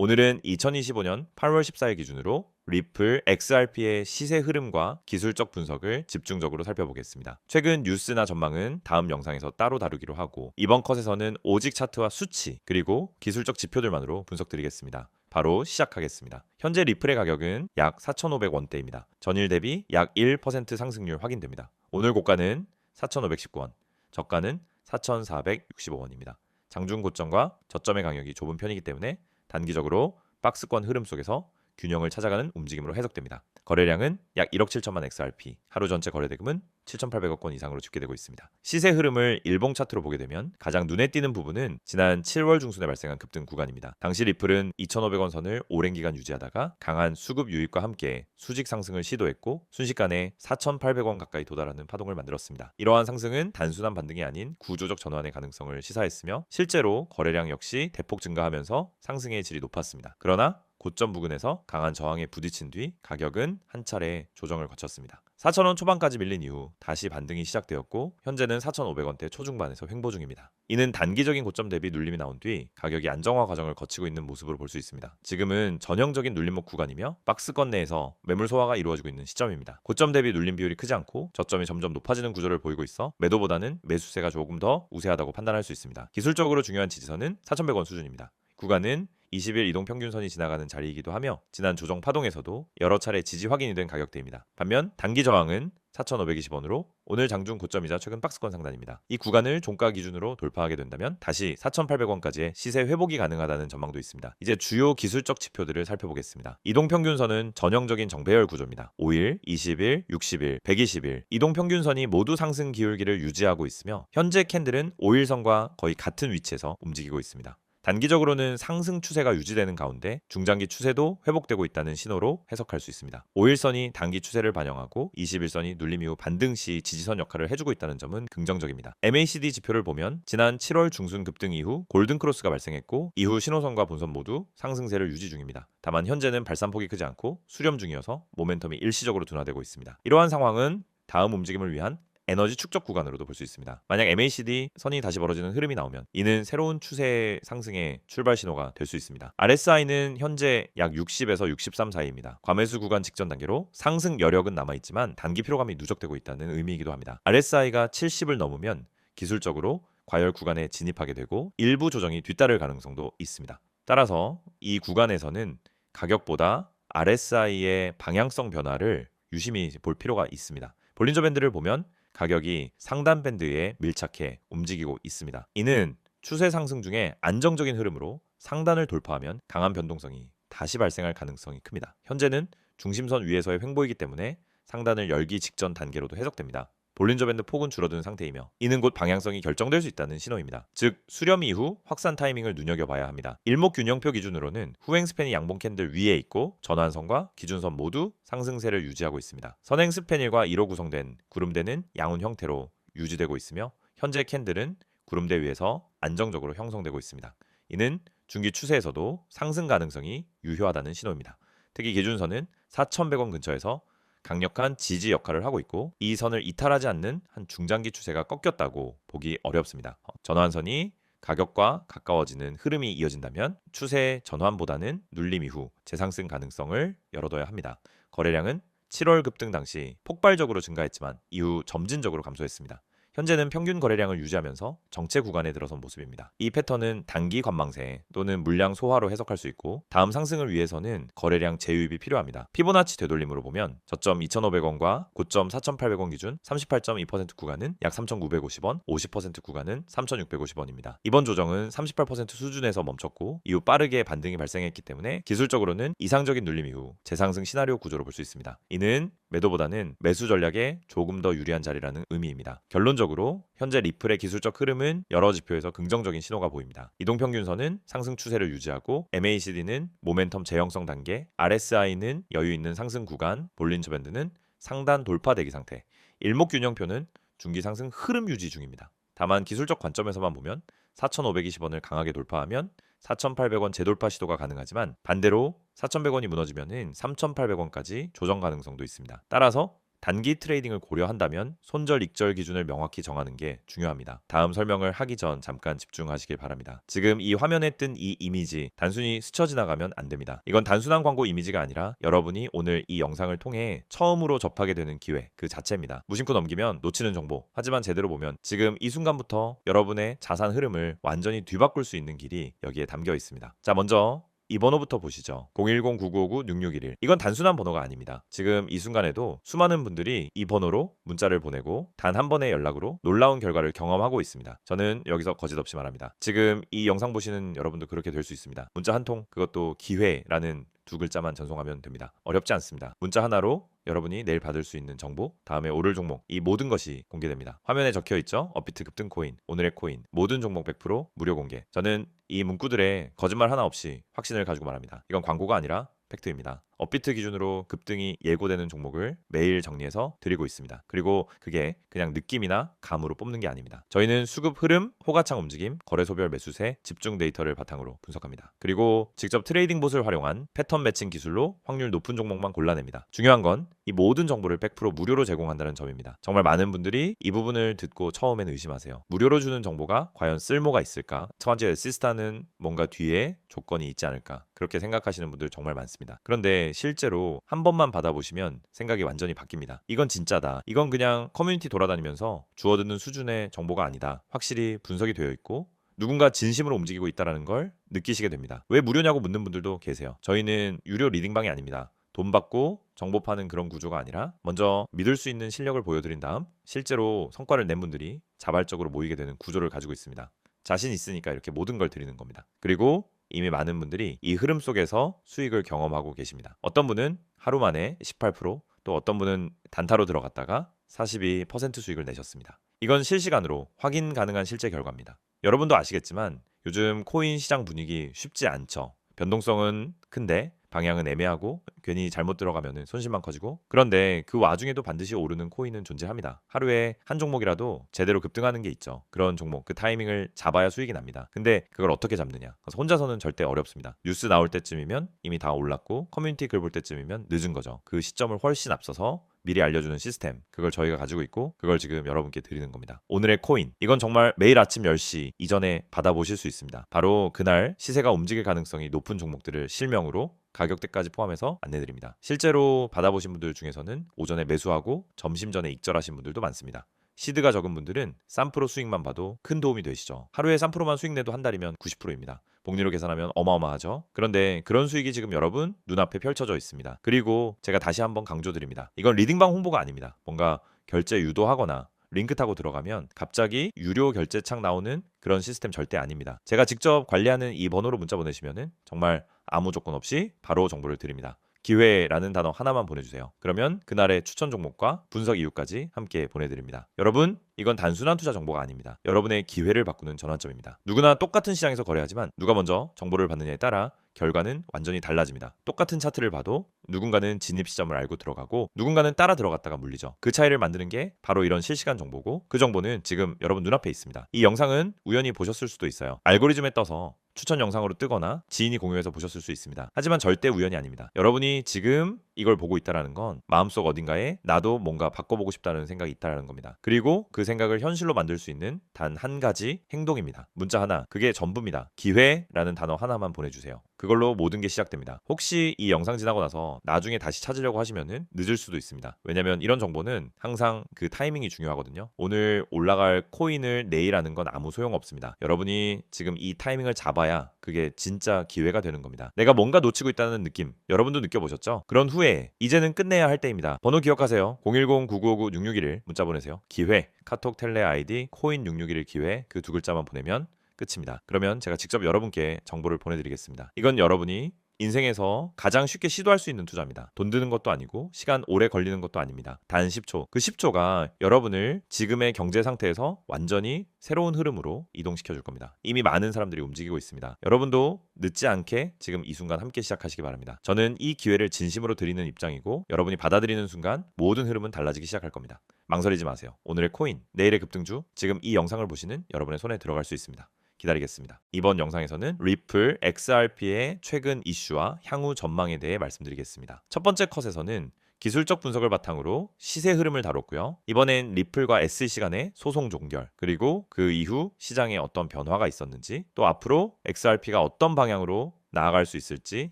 오늘은 2025년 8월 14일 기준으로 리플 XRP의 시세 흐름과 기술적 분석을 집중적으로 살펴보겠습니다. 최근 뉴스나 전망은 다음 영상에서 따로 다루기로 하고 이번 컷에서는 오직 차트와 수치 그리고 기술적 지표들만으로 분석드리겠습니다. 바로 시작하겠습니다. 현재 리플의 가격은 약 4,500원대입니다. 전일 대비 약 1% 상승률 확인됩니다. 오늘 고가는 4,519원, 저가는 4,465원입니다. 장중 고점과 저점의 간격이 좁은 편이기 때문에 단기적으로 박스권 흐름 속에서 균형을 찾아가는 움직임으로 해석됩니다. 거래량은 약 1억 7천만 XRP, 하루 전체 거래대금은 7,800억 원 이상으로 집계되고 있습니다. 시세 흐름을 일봉 차트로 보게 되면 가장 눈에 띄는 부분은 지난 7월 중순에 발생한 급등 구간입니다. 당시 리플은 2,500원 선을 오랜 기간 유지하다가 강한 수급 유입과 함께 수직 상승을 시도했고 순식간에 4,800원 가까이 도달하는 파동을 만들었습니다. 이러한 상승은 단순한 반등이 아닌 구조적 전환의 가능성을 시사했으며 실제로 거래량 역시 대폭 증가하면서 상승의 질이 높았습니다. 그러나 고점 부근에서 강한 저항에 부딪힌 뒤 가격은 한 차례 조정을 거쳤습니다. 4,000원 초반까지 밀린 이후 다시 반등이 시작되었고 현재는 4,500원대 초중반에서 횡보 중입니다. 이는 단기적인 고점 대비 눌림이 나온 뒤 가격이 안정화 과정을 거치고 있는 모습으로 볼 수 있습니다. 지금은 전형적인 눌림목 구간이며 박스권 내에서 매물 소화가 이루어지고 있는 시점입니다. 고점 대비 눌림 비율이 크지 않고 저점이 점점 높아지는 구조를 보이고 있어 매도보다는 매수세가 조금 더 우세하다고 판단할 수 있습니다. 기술적으로 중요한 지지선은 4,100원 수준입니다. 구간은 20일 이동평균선이 지나가는 자리이기도 하며 지난 조정 파동에서도 여러 차례 지지 확인이 된 가격대입니다. 반면 단기 저항은 4,520원으로 오늘 장중 고점이자 최근 박스권 상단입니다. 이 구간을 종가 기준으로 돌파하게 된다면 다시 4,800원까지의 시세 회복이 가능하다는 전망도 있습니다. 이제 주요 기술적 지표들을 살펴보겠습니다. 이동평균선은 전형적인 정배열 구조입니다. 5일, 20일, 60일, 120일 이동평균선이 모두 상승 기울기를 유지하고 있으며 현재 캔들은 5일선과 거의 같은 위치에서 움직이고 있습니다. 단기적으로는 상승 추세가 유지되는 가운데 중장기 추세도 회복되고 있다는 신호로 해석할 수 있습니다. 5일선이 단기 추세를 반영하고 21선이 눌림 이후 반등 시 지지선 역할을 해주고 있다는 점은 긍정적입니다. MACD 지표를 보면 지난 7월 중순 급등 이후 골든크로스가 발생했고 이후 신호선과 본선 모두 상승세를 유지 중입니다. 다만 현재는 발산폭이 크지 않고 수렴 중이어서 모멘텀이 일시적으로 둔화되고 있습니다. 이러한 상황은 다음 움직임을 위한 에너지 축적 구간으로도 볼 수 있습니다. 만약 MACD 선이 다시 벌어지는 흐름이 나오면 이는 새로운 추세 상승의 출발 신호가 될 수 있습니다. RSI는 현재 약 60에서 63 사이입니다. 과매수 구간 직전 단계로 상승 여력은 남아있지만 단기 피로감이 누적되고 있다는 의미이기도 합니다. RSI가 70을 넘으면 기술적으로 과열 구간에 진입하게 되고 일부 조정이 뒤따를 가능성도 있습니다. 따라서 이 구간에서는 가격보다 RSI의 방향성 변화를 유심히 볼 필요가 있습니다. 볼린저 밴드를 보면 가격이 상단 밴드에 밀착해 움직이고 있습니다. 이는 추세 상승 중에 안정적인 흐름으로 상단을 돌파하면 강한 변동성이 다시 발생할 가능성이 큽니다. 현재는 중심선 위에서의 횡보이기 때문에 상단을 열기 직전 단계로도 해석됩니다. 볼린저 밴드 폭은 줄어든 상태이며 이는 곧 방향성이 결정될 수 있다는 신호입니다. 즉 수렴 이후 확산 타이밍을 눈여겨봐야 합니다. 일목균형표 기준으로는 후행 스팬이 양봉 캔들 위에 있고 전환선과 기준선 모두 상승세를 유지하고 있습니다. 선행 스패닐과 1호 구성된 구름대는 양운 형태로 유지되고 있으며 현재 캔들은 구름대 위에서 안정적으로 형성되고 있습니다. 이는 중기 추세에서도 상승 가능성이 유효하다는 신호입니다. 특히 기준선은 4,100원 근처에서 강력한 지지 역할을 하고 있고 이 선을 이탈하지 않는 한 중장기 추세가 꺾였다고 보기 어렵습니다. 전환선이 가격과 가까워지는 흐름이 이어진다면 추세 전환보다는 눌림 이후 재상승 가능성을 열어둬야 합니다. 거래량은 7월 급등 당시 폭발적으로 증가했지만 이후 점진적으로 감소했습니다. 현재는 평균 거래량을 유지하면서 정체 구간에 들어선 모습입니다. 이 패턴은 단기 관망세 또는 물량 소화로 해석할 수 있고 다음 상승을 위해서는 거래량 재유입이 필요합니다. 피보나치 되돌림으로 보면 저점 2,500원과 고점 4,800원 기준 38.2% 구간은 약 3,950원, 50% 구간은 3,650원입니다. 이번 조정은 38% 수준에서 멈췄고 이후 빠르게 반등이 발생했기 때문에 기술적으로는 이상적인 눌림 이후 재상승 시나리오 구조로 볼 수 있습니다. 이는 매도보다는 매수 전략에 조금 더 유리한 자리라는 의미입니다. 결론적으로 현재 리플의 기술적 흐름은 여러 지표에서 긍정적인 신호가 보입니다. 이동평균선은 상승 추세를 유지하고 MACD는 모멘텀 재형성 단계, RSI는 여유 있는 상승 구간, 볼린저 밴드는 상단 돌파 대기 상태, 일목균형표는 중기 상승 흐름 유지 중입니다. 다만 기술적 관점에서만 보면 4,520원을 강하게 돌파하면 4,800원 재돌파 시도가 가능하지만 반대로 4,100원이 무너지면 3,800원까지 조정 가능성도 있습니다. 따라서 단기 트레이딩을 고려한다면 손절 익절 기준을 명확히 정하는 게 중요합니다. 다음 설명을 하기 전 잠깐 집중하시길 바랍니다. 지금 이 화면에 뜬 이 이미지 단순히 스쳐 지나가면 안 됩니다. 이건 단순한 광고 이미지가 아니라 여러분이 오늘 이 영상을 통해 처음으로 접하게 되는 기회 그 자체입니다. 무심코 넘기면 놓치는 정보, 하지만 제대로 보면 지금 이 순간부터 여러분의 자산 흐름을 완전히 뒤바꿀 수 있는 길이 여기에 담겨 있습니다. 자, 먼저 이 번호부터 보시죠. 010-9959-6611. 이건 단순한 번호가 아닙니다. 지금 이 순간에도 수많은 분들이 이 번호로 문자를 보내고 단 한 번의 연락으로 놀라운 결과를 경험하고 있습니다. 저는 여기서 거짓없이 말합니다. 지금 이 영상 보시는 여러분도 그렇게 될 수 있습니다. 문자 한 통, 그것도 기회라는 두 글자만 전송하면 됩니다. 어렵지 않습니다. 문자 하나로 여러분이 내일 받을 수 있는 정보, 다음에 오를 종목, 이 모든 것이 공개됩니다. 화면에 적혀 있죠. 업비트 급등 코인, 오늘의 코인, 모든 종목 100% 무료 공개. 저는 이 문구들에 거짓말 하나 없이 확신을 가지고 말합니다. 이건 광고가 아니라 팩트입니다. 업비트 기준으로 급등이 예고되는 종목을 매일 정리해서 드리고 있습니다. 그리고 그게 그냥 느낌이나 감으로 뽑는 게 아닙니다. 저희는 수급 흐름, 호가창 움직임, 거래소별 매수세, 집중 데이터를 바탕으로 분석합니다. 그리고 직접 트레이딩 봇을 활용한 패턴 매칭 기술로 확률 높은 종목만 골라냅니다. 중요한 건 이 모든 정보를 100% 무료로 제공한다는 점입니다. 정말 많은 분들이 이 부분을 듣고 처음엔 의심하세요. 무료로 주는 정보가 과연 쓸모가 있을까? 첫 번째 어시스트는 뭔가 뒤에 조건이 있지 않을까? 그렇게 생각하시는 분들 정말 많습니다. 그런데 실제로 한 번만 받아보시면 생각이 완전히 바뀝니다. 이건 진짜다. 이건 그냥 커뮤니티 돌아다니면서 주워듣는 수준의 정보가 아니다. 확실히 분석이 되어 있고 누군가 진심으로 움직이고 있다는 걸 느끼시게 됩니다. 왜 무료냐고 묻는 분들도 계세요. 저희는 유료 리딩방이 아닙니다. 돈 받고 정보 파는 그런 구조가 아니라 먼저 믿을 수 있는 실력을 보여드린 다음 실제로 성과를 낸 분들이 자발적으로 모이게 되는 구조를 가지고 있습니다. 자신 있으니까 이렇게 모든 걸 드리는 겁니다. 그리고 이미 많은 분들이 이 흐름 속에서 수익을 경험하고 계십니다. 어떤 분은 하루 만에 18%, 또 어떤 분은 단타로 들어갔다가 42% 수익을 내셨습니다. 이건 실시간으로 확인 가능한 실제 결과입니다. 여러분도 아시겠지만 요즘 코인 시장 분위기 쉽지 않죠. 변동성은 큰데 방향은 애매하고 괜히 잘못 들어가면 손실만 커지고, 그런데 그 와중에도 반드시 오르는 코인은 존재합니다. 하루에 한 종목이라도 제대로 급등하는 게 있죠. 그런 종목, 그 타이밍을 잡아야 수익이 납니다. 근데 그걸 어떻게 잡느냐? 그래서 혼자서는 절대 어렵습니다. 뉴스 나올 때쯤이면 이미 다 올랐고 커뮤니티 글 볼 때쯤이면 늦은 거죠. 그 시점을 훨씬 앞서서 미리 알려주는 시스템, 그걸 저희가 가지고 있고 그걸 지금 여러분께 드리는 겁니다. 오늘의 코인, 이건 정말 매일 아침 10시 이전에 받아보실 수 있습니다. 바로 그날 시세가 움직일 가능성이 높은 종목들을 실명으로 가격대까지 포함해서 안내드립니다. 실제로 받아보신 분들 중에서는 오전에 매수하고 점심 전에 익절하신 분들도 많습니다. 시드가 적은 분들은 3% 수익만 봐도 큰 도움이 되시죠. 하루에 3%만 수익 내도 한 달이면 90%입니다. 복리로 계산하면 어마어마하죠. 그런데 그런 수익이 지금 여러분 눈앞에 펼쳐져 있습니다. 그리고 제가 다시 한번 강조드립니다. 이건 리딩방 홍보가 아닙니다. 뭔가 결제 유도하거나 링크 타고 들어가면 갑자기 유료 결제창 나오는 그런 시스템 절대 아닙니다. 제가 직접 관리하는 이 번호로 문자 보내시면은 정말 아무 조건 없이 바로 정보를 드립니다. 기회라는 단어 하나만 보내주세요. 그러면 그날의 추천 종목과 분석 이유까지 함께 보내드립니다. 여러분, 이건 단순한 투자 정보가 아닙니다. 여러분의 기회를 바꾸는 전환점입니다. 누구나 똑같은 시장에서 거래하지만 누가 먼저 정보를 받느냐에 따라 결과는 완전히 달라집니다. 똑같은 차트를 봐도 누군가는 진입 시점을 알고 들어가고 누군가는 따라 들어갔다가 물리죠. 그 차이를 만드는 게 바로 이런 실시간 정보고, 그 정보는 지금 여러분 눈앞에 있습니다. 이 영상은 우연히 보셨을 수도 있어요. 알고리즘에 떠서 추천 영상으로 뜨거나 지인이 공유해서 보셨을 수 있습니다. 하지만 절대 우연이 아닙니다. 여러분이 지금 이걸 보고 있다는 건 마음속 어딘가에 나도 뭔가 바꿔보고 싶다는 생각이 있다는 겁니다. 그리고 그 생각을 현실로 만들 수 있는 단 한 가지 행동입니다. 문자 하나, 그게 전부입니다. 기회라는 단어 하나만 보내주세요. 그걸로 모든 게 시작됩니다. 혹시 이 영상 지나고 나서 나중에 다시 찾으려고 하시면은 늦을 수도 있습니다. 왜냐면 이런 정보는 항상 그 타이밍이 중요하거든요. 오늘 올라갈 코인을 내일 하는 건 아무 소용없습니다. 여러분이 지금 이 타이밍을 잡아야 그게 진짜 기회가 되는 겁니다. 내가 뭔가 놓치고 있다는 느낌, 여러분도 느껴보셨죠? 그런 후에 이제는 끝내야 할 때입니다. 번호 기억하세요. 010-9959-6611 문자 보내세요. 기회, 카톡 텔레 아이디 코인 661 기회, 그 두 글자만 보내면 끝입니다. 그러면 제가 직접 여러분께 정보를 보내드리겠습니다. 이건 여러분이 인생에서 가장 쉽게 시도할 수 있는 투자입니다. 돈 드는 것도 아니고 시간 오래 걸리는 것도 아닙니다. 단 10초. 그 10초가 여러분을 지금의 경제 상태에서 완전히 새로운 흐름으로 이동시켜 줄 겁니다. 이미 많은 사람들이 움직이고 있습니다. 여러분도 늦지 않게 지금 이 순간 함께 시작하시기 바랍니다. 저는 이 기회를 진심으로 드리는 입장이고 여러분이 받아들이는 순간 모든 흐름은 달라지기 시작할 겁니다. 망설이지 마세요. 오늘의 코인, 내일의 급등주, 지금 이 영상을 보시는 여러분의 손에 들어갈 수 있습니다. 기다리겠습니다. 이번 영상에서는 리플 XRP의 최근 이슈와 향후 전망에 대해 말씀드리겠습니다. 첫 번째 컷에서는 기술적 분석을 바탕으로 시세 흐름을 다뤘고요. 이번엔 리플과 SEC 간의 소송 종결, 그리고 그 이후 시장에 어떤 변화가 있었는지, 또 앞으로 XRP가 어떤 방향으로 나아갈 수 있을지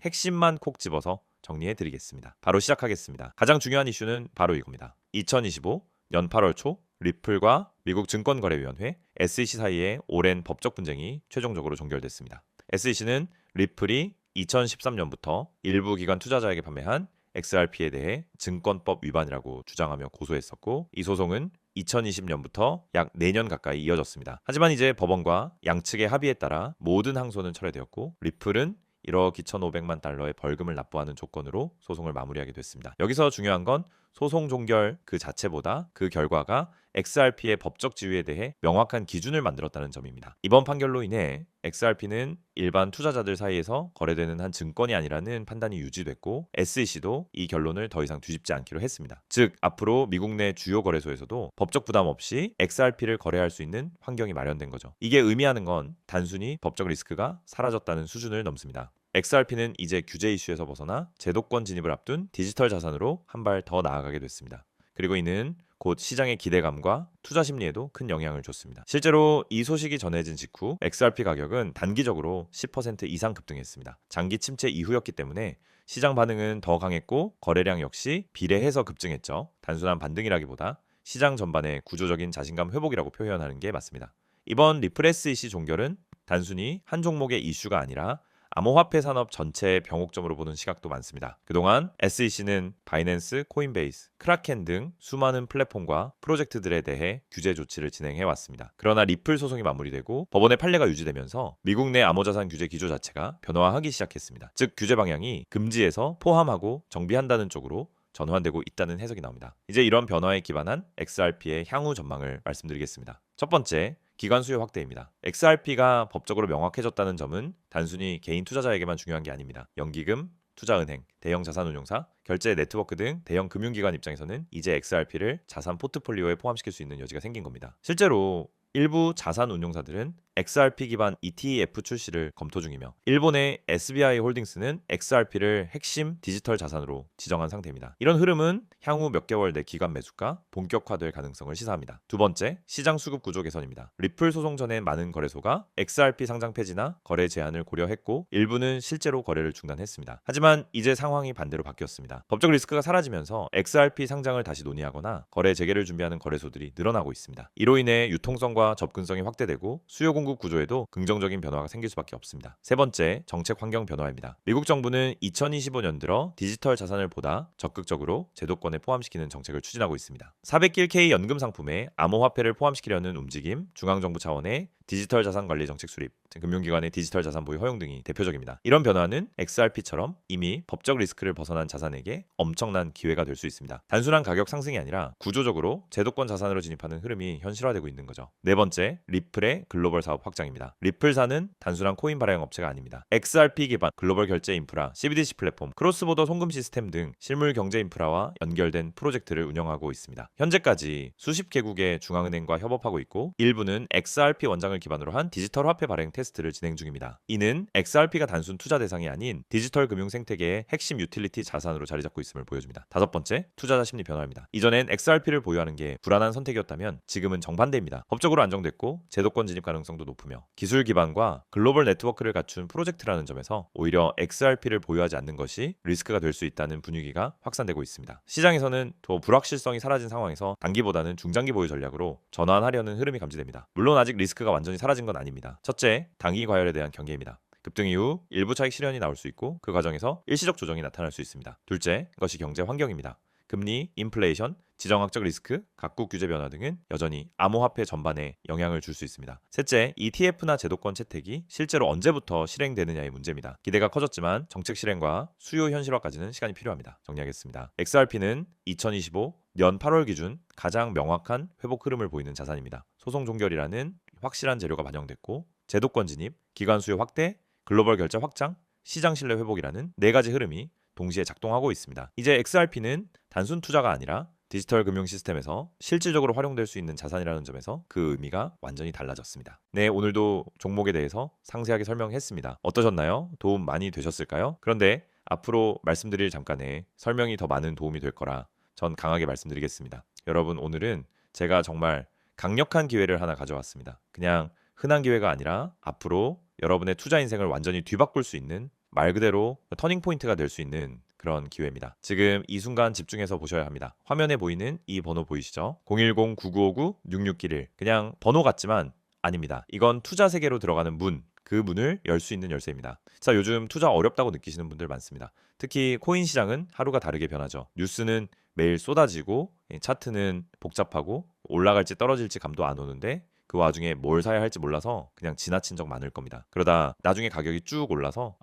핵심만 콕 집어서 정리해 드리겠습니다. 바로 시작하겠습니다. 가장 중요한 이슈는 바로 이겁니다. 2025 년 8월 초 리플과 미국 증권거래위원회 SEC 사이의 오랜 법적 분쟁이 최종적으로 종결됐습니다. SEC는 리플이 2013년부터 일부 기관 투자자에게 판매한 XRP에 대해 증권법 위반이라고 주장하며 고소했었고, 이 소송은 2020년부터 약 4년 가까이 이어졌습니다. 하지만 이제 법원과 양측의 합의에 따라 모든 항소는 철회되었고, 리플은 1억 2,500만 달러의 벌금을 납부하는 조건으로 소송을 마무리하게 됐습니다. 여기서 중요한 건 소송 종결 그 자체보다 그 결과가 XRP의 법적 지위에 대해 명확한 기준을 만들었다는 점입니다. 이번 판결로 인해 XRP는 일반 투자자들 사이에서 거래되는 한 증권이 아니라는 판단이 유지됐고, SEC도 이 결론을 더 이상 뒤집지 않기로 했습니다. 즉, 앞으로 미국 내 주요 거래소에서도 법적 부담 없이 XRP를 거래할 수 있는 환경이 마련된 거죠. 이게 의미하는 건 단순히 법적 리스크가 사라졌다는 수준을 넘습니다. XRP는 이제 규제 이슈에서 벗어나 제도권 진입을 앞둔 디지털 자산으로 한 발 더 나아가게 됐습니다. 그리고 이는 곧 시장의 기대감과 투자 심리에도 큰 영향을 줬습니다. 실제로 이 소식이 전해진 직후 XRP 가격은 단기적으로 10% 이상 급등했습니다. 장기 침체 이후였기 때문에 시장 반응은 더 강했고, 거래량 역시 비례해서 급증했죠. 단순한 반등이라기보다 시장 전반의 구조적인 자신감 회복이라고 표현하는 게 맞습니다. 이번 리플 SEC 종결은 단순히 한 종목의 이슈가 아니라 암호화폐 산업 전체의 병옥점으로 보는 시각도 많습니다. 그동안 SEC는 바이낸스, 코인베이스, 크라켄 등 수많은 플랫폼과 프로젝트들에 대해 규제 조치를 진행해 왔습니다. 그러나 리플 소송이 마무리되고 법원의 판례가 유지되면서 미국 내 암호자산 규제 기조 자체가 변화하기 시작했습니다. 즉, 규제 방향이 금지에서 포함하고 정비한다는 쪽으로 전환되고 있다는 해석이 나옵니다. 이제 이런 변화에 기반한 XRP의 향후 전망을 말씀드리겠습니다. 첫 번째, 기관 수요 확대입니다. XRP가 법적으로 명확해졌다는 점은 단순히 개인 투자자에게만 중요한 게 아닙니다. 연기금, 투자은행, 대형 자산운용사, 결제 네트워크 등 대형 금융기관 입장에서는 이제 XRP를 자산 포트폴리오에 포함시킬 수 있는 여지가 생긴 겁니다. 실제로 일부 자산운용사들은 XRP 기반 ETF 출시를 검토 중이며, 일본의 SBI 홀딩스는 XRP를 핵심 디지털 자산으로 지정한 상태입니다. 이런 흐름은 향후 몇 개월 내 기관 매수가 본격화될 가능성을 시사합니다. 두 번째, 시장 수급 구조 개선입니다. 리플 소송 전에 많은 거래소가 XRP 상장 폐지나 거래 제한을 고려했고, 일부는 실제로 거래를 중단했습니다. 하지만 이제 상황이 반대로 바뀌었습니다. 법적 리스크가 사라지면서 XRP 상장을 다시 논의하거나 거래 재개를 준비하는 거래소들이 늘어나고 있습니다. 이로 인해 유통성과 접근성이 확대되고 수요 공급 구조에도 긍정적인 변화가 생길 수밖에 없습니다. 세 번째, 정책 환경 변화입니다. 미국 정부는 2025년 들어 디지털 자산을 보다 적극적으로 제도권에 포함시키는 정책을 추진하고 있습니다. 401k 연금 상품에 암호화폐를 포함시키려는 움직임, 중앙정부 차원의 디지털 자산 관리 정책 수립, 금융기관의 디지털 자산 보유 허용 등이 대표적입니다. 이런 변화는 XRP처럼 이미 법적 리스크를 벗어난 자산에게 엄청난 기회가 될 수 있습니다. 단순한 가격 상승이 아니라 구조적으로 제도권 자산으로 진입하는 흐름이 현실화되고 있는 거죠. 네 번째, 리플의 글로벌 사업 확장입니다. 리플사는 단순한 코인 발행 업체가 아닙니다. XRP 기반 글로벌 결제 인프라, CBDC 플랫폼, 크로스보더 송금 시스템 등 실물 경제 인프라와 연결된 프로젝트를 운영하고 있습니다. 현재까지 수십 개국의 중앙은행과 협업하고 있고, 일부는 XRP 원장을 기반으로 한 디지털 화폐 발행 테스트를 진행 중입니다. 이는 XRP가 단순 투자 대상이 아닌 디지털 금융 생태계의 핵심 유틸리티 자산으로 자리 잡고 있음을 보여줍니다. 다섯 번째, 투자자 심리 변화입니다. 이전엔 XRP를 보유하는 게 불안한 선택이었다면 지금은 정반대입니다. 법적으로 안정됐고 제도권 진입 가능성도 높으며 기술 기반과 글로벌 네트워크를 갖춘 프로젝트라는 점에서 오히려 XRP를 보유하지 않는 것이 리스크가 될 수 있다는 분위기가 확산되고 있습니다. 시장에서는 더 불확실성이 사라진 상황에서 단기보다는 중장기 보유 전략으로 전환하려는 흐름이 감지됩니다. 물론 아직 리스크가 완전히 사라진 건 아닙니다. 첫째, 단기 과열에 대한 경계입니다. 급등 이후 일부 차익 실현이 나올 수 있고, 그 과정에서 일시적 조정이 나타날 수 있습니다. 둘째, 이것이 경제 환경입니다. 금리, 인플레이션, 지정학적 리스크, 각국 규제 변화 등은 여전히 암호화폐 전반에 영향을 줄 수 있습니다. 셋째, ETF나 제도권 채택이 실제로 언제부터 실행되느냐의 문제입니다. 기대가 커졌지만 정책 실행과 수요 현실화까지는 시간이 필요합니다. 정리하겠습니다. XRP는 2025 년 8월 기준 가장 명확한 회복 흐름을 보이는 자산입니다. 소송 종결이라는 확실한 재료가 반영됐고, 제도권 진입, 기관 수요 확대, 글로벌 결제 확장, 시장 신뢰 회복이라는 네 가지 흐름이 동시에 작동하고 있습니다. 이제 XRP는 단순 투자가 아니라 디지털 금융 시스템에서 실질적으로 활용될 수 있는 자산이라는 점에서 그 의미가 완전히 달라졌습니다. 네, 오늘도 종목에 대해서 상세하게 설명했습니다. 어떠셨나요? 도움 많이 되셨을까요? 그런데 앞으로 말씀드릴 잠깐에 설명이 더 많은 도움이 될 거라 전 강하게 말씀드리겠습니다. 여러분, 오늘은 제가 정말 강력한 기회를 하나 가져왔습니다. 그냥 흔한 기회가 아니라 앞으로 여러분의 투자 인생을 완전히 뒤바꿀 수 있는, 말 그대로 터닝 포인트가 될 수 있는 그런 기회입니다. 지금 이 순간 집중해서 보셔야 합니다. 화면에 보이는 이 번호 보이시죠? 010-9959-6611. 그냥 번호 같지만 아닙니다. 이건 투자 세계로 들어가는 문, 그 문을 열 수 있는 열쇠입니다. 자, 요즘 투자 어렵다고 느끼시는 분들 많습니다. 특히 코인 시장은 하루가 다르게 변하죠. 뉴스는 매일 쏟아지고 차트는 복잡하고 올라갈지 떨어질지 감도 안 오는데 그 와중에 뭘 사야 할지 몰라서 그냥 지나친 적 많을 겁니다. 그러다 나중에 가격이 쭉 올라서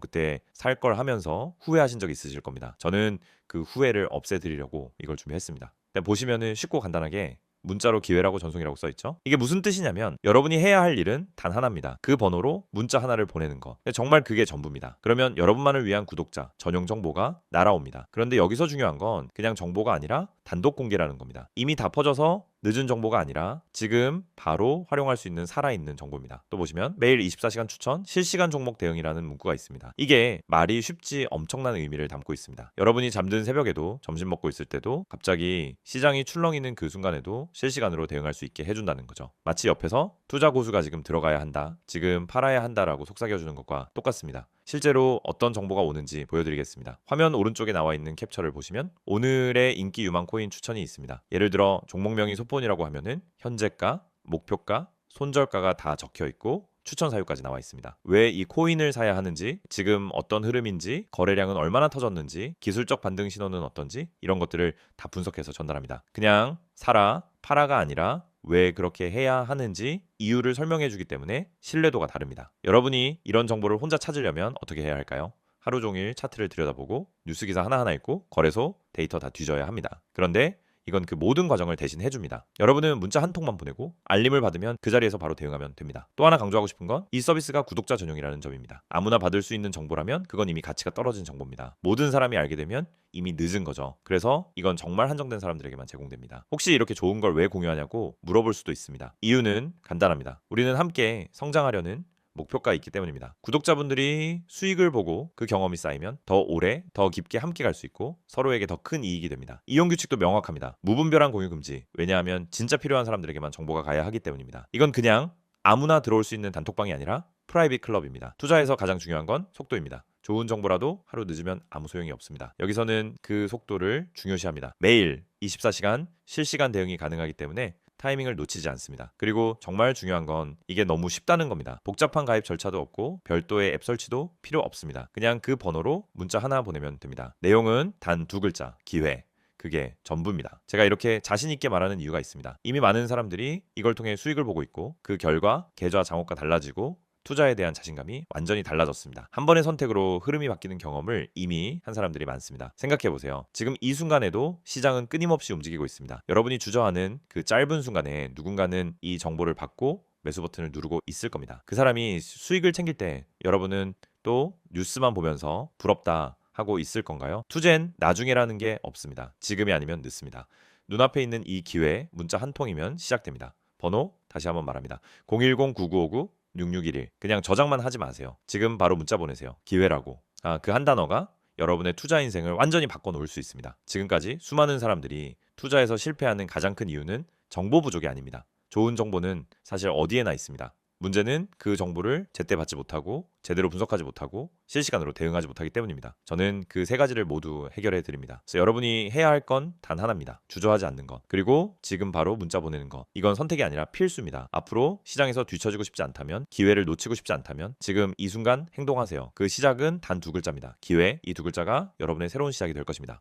그때 살 걸 하면서 후회하신 적 있으실 겁니다. 저는 그 후회를 없애드리려고 이걸 준비했습니다. 보시면은 쉽고 간단하게 문자로 기회라고 전송이라고 써있죠. 이게 무슨 뜻이냐면 여러분이 해야 할 일은 단 하나입니다. 그 번호로 문자 하나를 보내는 거. 정말 그게 전부입니다. 그러면 여러분만을 위한 구독자 전용 정보가 날아옵니다. 그런데 여기서 중요한 건 그냥 정보가 아니라 단독 공개라는 겁니다. 이미 다 퍼져서 늦은 정보가 아니라 지금 바로 활용할 수 있는 살아있는 정보입니다. 또 보시면 매일 24시간 추천, 실시간 종목 대응이라는 문구가 있습니다. 이게 말이 쉽지 엄청난 의미를 담고 있습니다. 여러분이 잠든 새벽에도, 점심 먹고 있을 때도, 갑자기 시장이 출렁이는 그 순간에도 실시간으로 대응할 수 있게 해준다는 거죠. 마치 옆에서 투자 고수가 지금 들어가야 한다, 지금 팔아야 한다라고 속삭여주는 것과 똑같습니다. 실제로 어떤 정보가 오는지 보여드리겠습니다. 화면 오른쪽에 나와 있는 캡처를 보시면 오늘의 인기 유망 코인 추천이 있습니다. 예를 들어 종목명이 소폰이라고 하면은 현재가, 목표가, 손절가가 다 적혀 있고 추천 사유까지 나와 있습니다. 왜 이 코인을 사야 하는지, 지금 어떤 흐름인지, 거래량은 얼마나 터졌는지, 기술적 반등 신호는 어떤지, 이런 것들을 다 분석해서 전달합니다. 그냥 사라, 팔아가 아니라 왜 그렇게 해야 하는지 이유를 설명해 주기 때문에 신뢰도가 다릅니다. 여러분이 이런 정보를 혼자 찾으려면 어떻게 해야 할까요? 하루 종일 차트를 들여다보고 뉴스 기사 하나하나 읽고 거래소 데이터 다 뒤져야 합니다. 그런데 이건 그 모든 과정을 대신 해줍니다. 여러분은 문자 한 통만 보내고 알림을 받으면 그 자리에서 바로 대응하면 됩니다. 또 하나 강조하고 싶은 건 이 서비스가 구독자 전용이라는 점입니다. 아무나 받을 수 있는 정보라면 그건 이미 가치가 떨어진 정보입니다. 모든 사람이 알게 되면 이미 늦은 거죠. 그래서 이건 정말 한정된 사람들에게만 제공됩니다. 혹시 이렇게 좋은 걸 왜 공유하냐고 물어볼 수도 있습니다. 이유는 간단합니다. 우리는 함께 성장하려는 목표가 있기 때문입니다. 구독자분들이 수익을 보고 그 경험이 쌓이면 더 오래, 더 깊게 함께 갈 수 있고 서로에게 더 큰 이익이 됩니다. 이용 규칙도 명확합니다. 무분별한 공유 금지. 왜냐하면 진짜 필요한 사람들에게만 정보가 가야 하기 때문입니다. 이건 그냥 아무나 들어올 수 있는 단톡방이 아니라 프라이빗 클럽입니다. 투자에서 가장 중요한 건 속도입니다. 좋은 정보라도 하루 늦으면 아무 소용이 없습니다. 여기서는 그 속도를 중요시합니다. 매일 24시간 실시간 대응이 가능하기 때문에 타이밍을 놓치지 않습니다. 그리고 정말 중요한 건 이게 너무 쉽다는 겁니다. 복잡한 가입 절차도 없고 별도의 앱 설치도 필요 없습니다. 그냥 그 번호로 문자 하나 보내면 됩니다. 내용은 단 2글자, 기회. 그게 전부입니다. 제가 이렇게 자신 있게 말하는 이유가 있습니다. 이미 많은 사람들이 이걸 통해 수익을 보고 있고 그 결과 계좌 잔고가 달라지고 투자에 대한 자신감이 완전히 달라졌습니다. 한 번의 선택으로 흐름이 바뀌는 경험을 이미 한 사람들이 많습니다. 생각해보세요. 지금 이 순간에도 시장은 끊임없이 움직이고 있습니다. 여러분이 주저하는 그 짧은 순간에 누군가는 이 정보를 받고 매수 버튼을 누르고 있을 겁니다. 그 사람이 수익을 챙길 때 여러분은 또 뉴스만 보면서 부럽다 하고 있을 건가요? 투자는 나중에라는 게 없습니다. 지금이 아니면 늦습니다. 눈앞에 있는 이 기회, 문자 한 통이면 시작됩니다. 번호 다시 한번 말합니다. 010-9959-6611. 그냥 저장만 하지 마세요. 지금 바로 문자 보내세요. 기회라고. 그 한 단어가 여러분의 투자 인생을 완전히 바꿔놓을 수 있습니다. 지금까지 수많은 사람들이 투자에서 실패하는 가장 큰 이유는 정보 부족이 아닙니다. 좋은 정보는 사실 어디에나 있습니다. 문제는 그 정보를 제때 받지 못하고 제대로 분석하지 못하고 실시간으로 대응하지 못하기 때문입니다. 저는 그 세 가지를 모두 해결해 드립니다. 그래서 여러분이 해야 할 건 단 하나입니다. 주저하지 않는 것. 그리고 지금 바로 문자 보내는 것. 이건 선택이 아니라 필수입니다. 앞으로 시장에서 뒤처지고 싶지 않다면, 기회를 놓치고 싶지 않다면 지금 이 순간 행동하세요. 그 시작은 단 2글자입니다. 기회. 이 2글자가 여러분의 새로운 시작이 될 것입니다.